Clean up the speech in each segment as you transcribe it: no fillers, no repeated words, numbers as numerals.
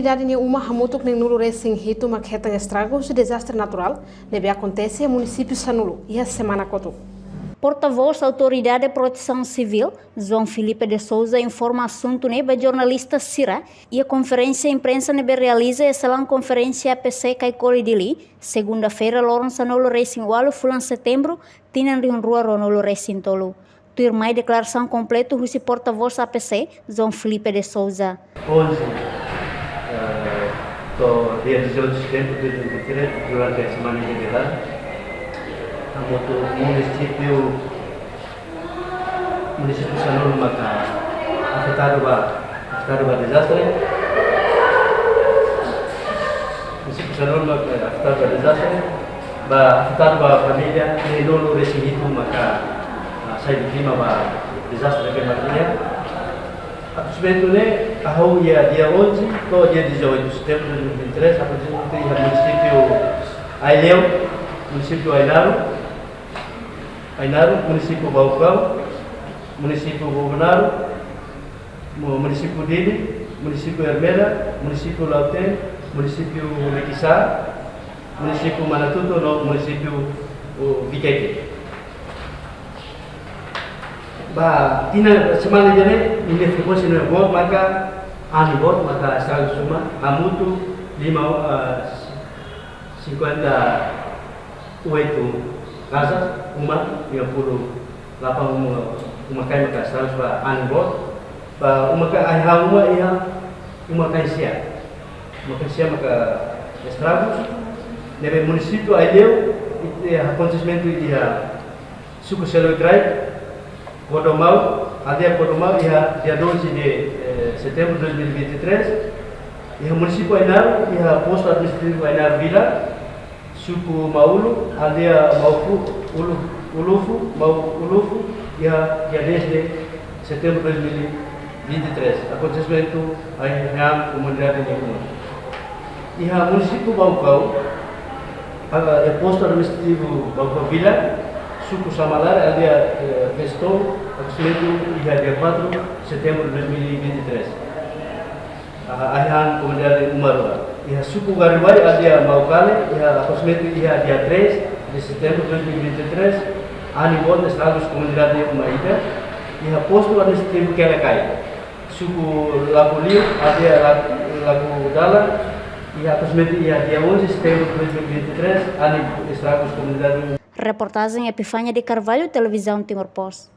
autoridade de uma hamutuk nem nulo recém hito uma queda estragos de desastre natural deve acontecer no município Sanulo e a semana coto. Porta-voz da Autoridade de Proteção Civil, João Felipe de Souza, informa assunto nebe jornalista Sira e a conferência imprensa nebe realiza essa conferência APC Caicoli Dili, segunda-feira, Lourenço Nolo Racing Walo, fulan setembro, tinan riun rua Ronolo Racing Tolo. Turmai declaração completa o porta-voz APC, João Felipe de Souza. Hoje, dia 18 de setembro de 2023, durante a semana de verão, o município Sanulo maka afetado ba desastre. Município Sanulo maka afetado ba desastre, afetado ba família de Nolo Recibito maka sai do clima ba desastre que matéria. Aparentemente, dia 11 to dia 18 de setembro de 2023, aparentemente o município Aileu, município Ainaro, município Balcão, município Governaro, município Dili, município Hermela, município Lauten, município Mequissá, município Manatuto, no município Viquete. Tina semana ini ini frekuensi no bot maka ani bot maka asal suma amutu 58 casa uma 58 uma kai maka asal suma ani bot uma kai ai uma kai sia maka estragos nebe município Aileu acontecimento dia suku selo drive Podomau, dia 12 de setembro de 2023, e o município Ainaro, e o posto administrativo Ainaro Vila, suku Maulu, dia Ulufu, e dia 10 de setembro de 2023. Acontecimento em comunidade de Comuns. E o município Baucau, o posto administrativo Baucau Vila, suku Samalar, dia Festou, acontecimento dia 4 de setembro de 2023. Ahan comunidade Umarua. E suku Garibari, dia Maucale, acontecimento dia 3 de setembro de 2023. Anibon, estragos comunidade Umaida. E posto administrativo Kelecai. Suku Lapuliu, dia Lapu Dala. E acontecimento dia 11 de setembro de 2023. Anibon, estragos comunidade Umaida. Reportagem Epifânia de Carvalho, Televisão Timor Post.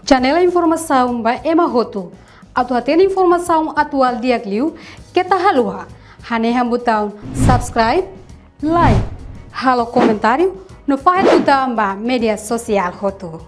Janela informação ba Emahoto. Atual informação atual diagliu kita halua. Haneha botão subscribe, like, halo comentário no file botão ba media social hoto.